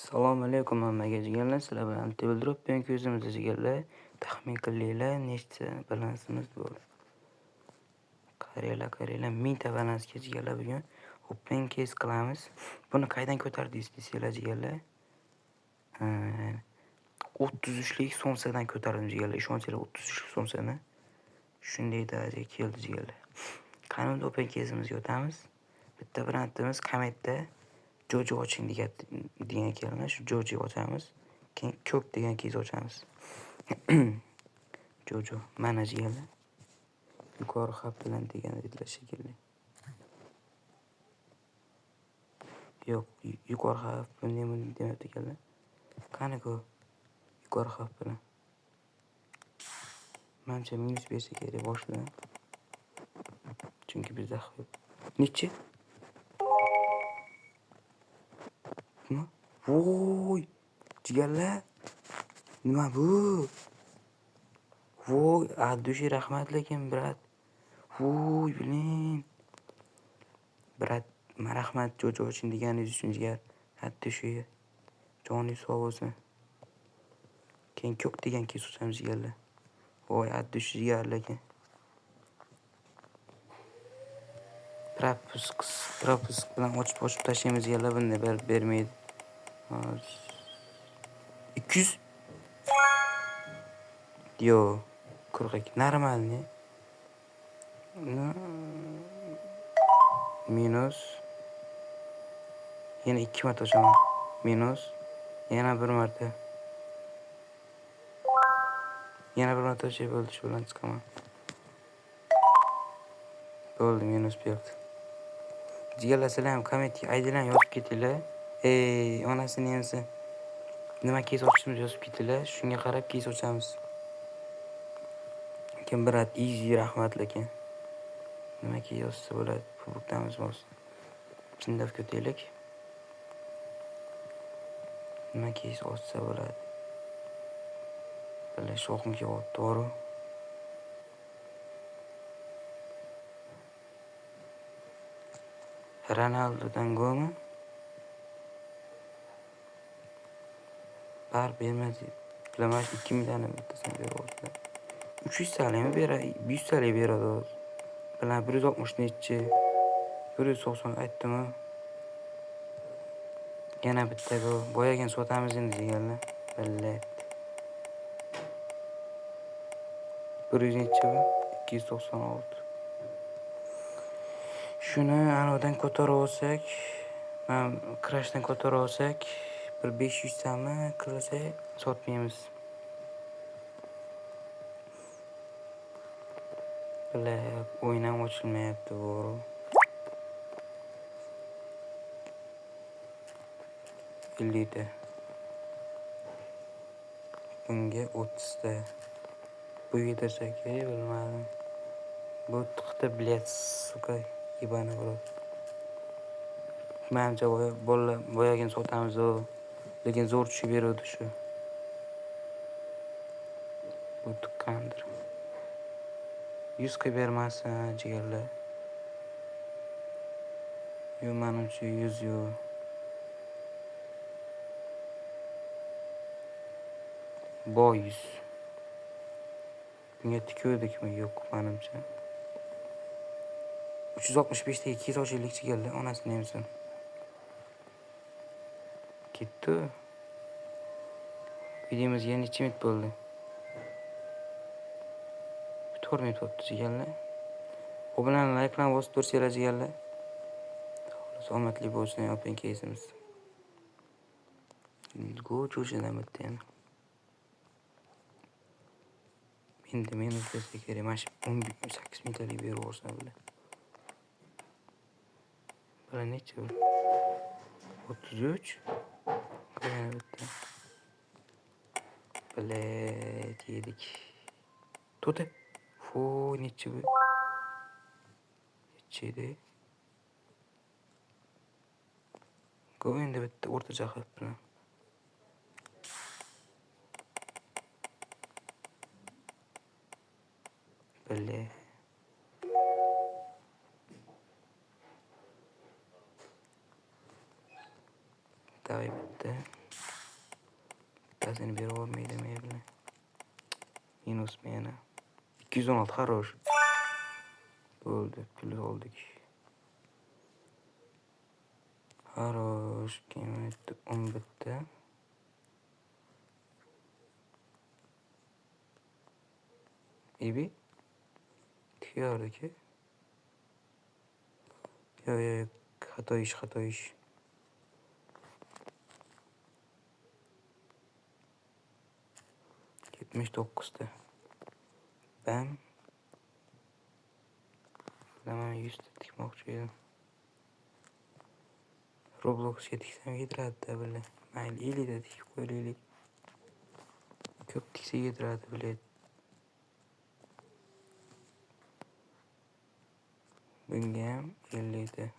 Assalomu alaykum hammaga jigarlar. Sizlar bilan Tebildrop bugungi o'zimizda jigarlar. Taxmin qilinglar, nechta balansimiz bor? Qaranglar, 1000 ta balansga jigarlar bugun open case qilamiz. Buni qaydan ko'tardingiz desanglar jigarlar? 33lik somsadan ko'tardim jigarlar. Ishonchinglar 33lik somsadan. Shunday darajaga keldi jigarlar. Qani unda open case'imizga o'tamiz. Bitta brendimiz Cometda Jojo oching degan ekanlar. Shu Jojo ochamiz. Keyin ko'k degan case ochamiz. Jojo mana jigarlar. Yuqori xavf bilan degan edilar shekilli. Yo'q, yuqori xavf bunday demayapti ekanlar. Qani-ku yuqori xavf bilan. Menimcha minus bersa kerak boshidan. Chunki bizda xavf. Nechi? Voy! Jigarlar. Nima bu? Voy, addushi rahmat lekin brat. Voy, blin. Brat, rahmat Jojo uchun deganingiz uchun jigar. Addushi. Joningiz sog' bo'lsin. Keyin ko'k degan kes ochamiz jigarlar. Voy, addushi jigar lekin. Propisk bilan ochib tashlaymiz jigarlar, bunday bermaydi. 200. Yo, 42. Normalniy. Minus. Yana 2 marta ochaman. Minus. Yana 1 marta. Yana 1 marta ochib bo'ldi, shu bilan chiqaman. Bo'ldi, minus berdi. Jigarlar, sizlar ham kommentga aydilarni yozib ketinglar. Onasini yemsa. Nima kes ochishimizni yozib ketinglar. Shunga qarab kes ochamiz. Kim brat, easy rahmat lekin. Nima ki yozsa bo'ladi, produktimiz bo'lsin. Chindan ko'taylik. Nima ki ochsa bo'ladi. Bale shoximga o'tdi to'g'ri. Ronaldodan golmi? Bar bermadi. Bilaman 2000 tani bittasini beribdi. 300 talik beradi, 100 talik beradi. Bilan 160 nechi? 190 aytdimi? Yana bitta go. Boyagan sotamiz endi deganlar. Billat. 100 nechi bu? 296. Shuni anodan ko'tarib olsak, Crashdan ko'tarib olsak, bir 500 tami qilsak sotmaymiz. Bilak, o'ynam ochilmayapti to'g'ri. Illida. Bunga 30 ta. Bu yetarsa kerak, bilmadim. Bu tıqda bilet, suka, yibani bo'ladi. Menimcha boyagini sotamiz o. Lekin zo'r tushib beradi shu. Bu tuqqandir. 100 ga bermasin jigarlar. Yo, menimcha 100 yo. Boyuz. Bunga tikuvdikmi? Yo'q, menimcha. 365 dagi 2 ochillik jigarlar, onasini yemsin. Ketdi. Videomizga necha minut bo'ldi? 4 minut bo'ldi jigarlar. O bilan like'larni bosib tursanglar jigarlar. Omadli bo'lsin open case'imiz. Go cho'shidan bitta yana. Endi minus bersa kerak. Mana shu 18 mingtalik berib olsa bular. Bular necha bu? 33. Yana bitta. Bilet yedik. To'ta. Necha bu? Necha edi? Go endi bitta o'rtacha xavf bilan. Bilet. Davay bitta. bittasini berib yubormaydi men bilan. Minus meni. 216 xarosh. Bo'ldi, pul oldik. Xarosh, kemaydi 11 ta. İbi tiyardı ki. Yo, xato ish. 79 ta. Ben bilaman 100 ta tikmoqchi edim. Robloxga tiksam yetiradi bile. Mayli 50 ta tikib qo'yaylik. Ko'p tiksa yetiradi bile. Bunga ham 50 ta.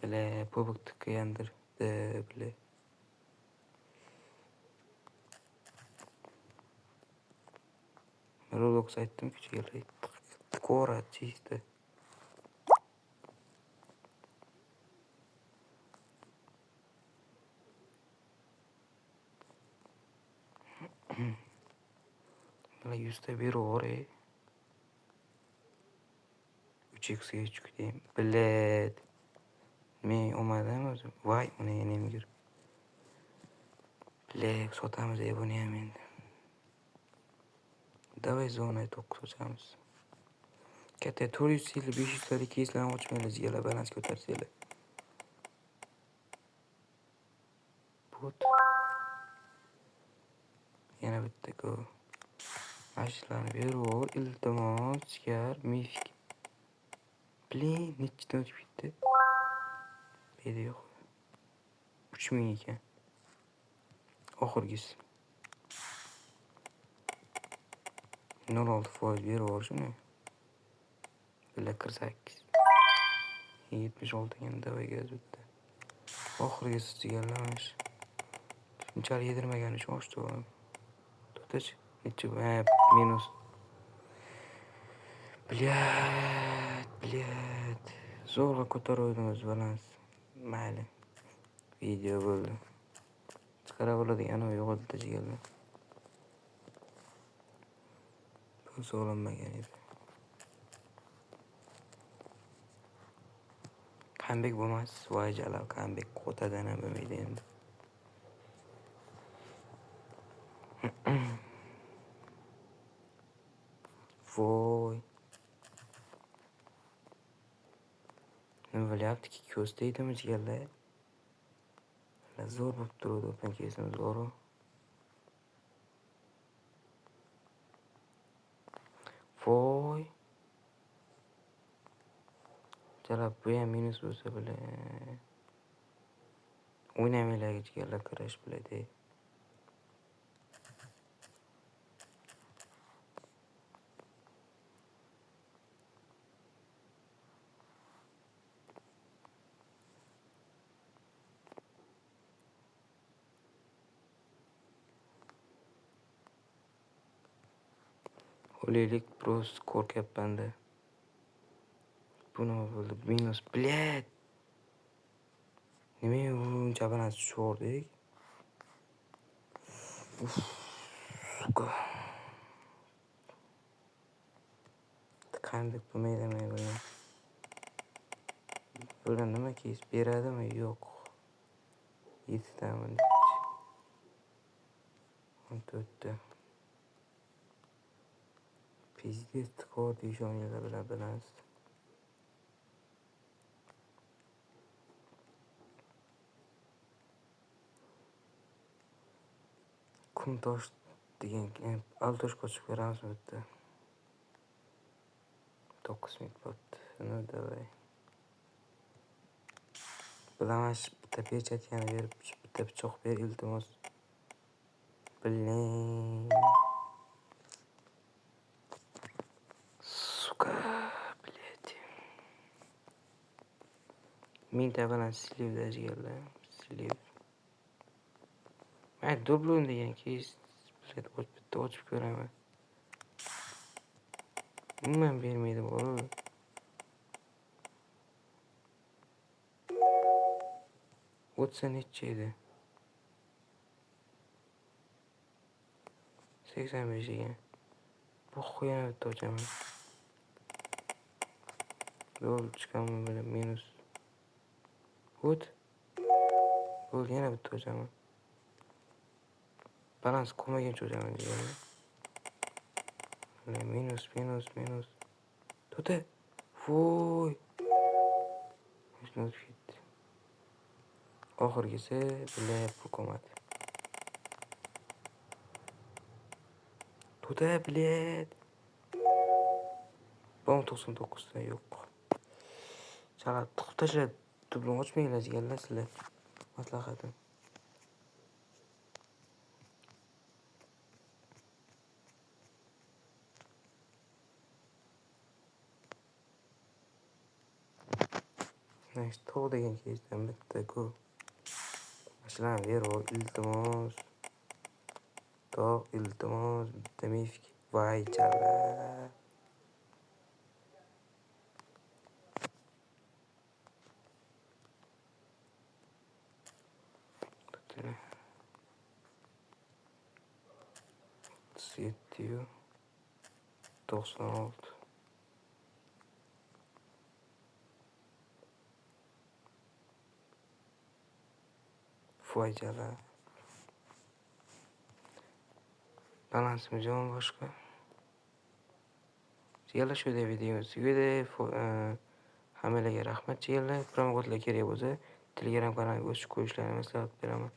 Bile pobuk tıkayandır bile. Roblox aytdim küçüğe tıkora çizdi. Bile 100 ta bir oraya. 3x'e çıkayım. Bilet. Men olmadan o'zi. Voy, uni enim gir. Bilek sotamiz buni ham endi. Давай zonay 9 ochamiz. Katta 400 yil 500 talik keyslarni ochmaymiz, yig'la balans ko'tarsanglar. Bot. Yana bitta go. Mashlarni berib, iltimos, chiqar, mifik. Blin, nechta o'tib ketdi? Bedi yo'q. 3000 ekan. Oxirgisi. 0.6% berib yuborishmi? Billa 48. 76 ekan, davay gaz bitta. Oxirgisi chigalamish. Shunchalik yedirmagani uchun ochdi u. To'xtachi. Necha minus. Bilyat. Zo'rg'a ko'taruvdingiz balans. Mayli. Video bo'ldi. Chiqara bo'ladigan u yo'qotdi chigallar. Pul so'lanmagan edi. Comeback bo'lmas, voy jalal comeback qo'tadan ham bo'lmaydi endi. Voy. Nima bo'lyaptiki, ko'z tegdimi jigarlar? Zo'r bo'lib turadi, o'pin kesimiz zo'ru. Voy. Jalab bu ham minus bo'lsa bile. O'ynamaylarga jigarlar kirash biladi. O'laylik, просто qo'rqyapman-da. Bu nima bo'ldi? Minus, блядь. Nima uncha baland tushirdik? Suka. Qanday bo'lmaydimi buni? Bular nima keys beradimi? Yo'q. 7 taman. 14 ta. Pizdes tkor deyishonlar bilan bilasiz. Kumtosh degan altosh qochib ko'ramiz bitta. 9 minut bo'ldi. Shuni davay. Bilamash bitta pechatgani berib, bitta pichoq ber, iltimos. Blin. Suka, блядь. Minta bilan slivda jigarlar. Sliv. Ay, dublon degan keys. Bitta ochib ko'raman. Umuman bermaydi boru. O'tsa necha edi? 85 ekan. Bu yana bitta ochaman. Yo'l chiqaman bilan minus. Hut. Yo'l yana bitta ochaman. Balans qolmaguncha ochaman degani. Minus. To'ta. Voy. Minus ketdi. Oxirgisi bilan pul qolmadi. To'ta, bilet. Bom 99 da yo'q. Chala tiqib tashlab dublon ochmanglar jigarlar sizlar. Maslahatim. Next tog' degan keysdan bitta-ku. Ashlan ver iltimos. Tog' iltimos bitta mifik. Voy chala. Settiyu 96. Voy chala. Balansimiz yomon boshqa. Jigarlar shu videomiz tugadi. Hammalarga rahmat jigarlar. Promokodlar kerak bo'lsa Telegram kanaliga o'tib qo'yishlarini maslahat beraman.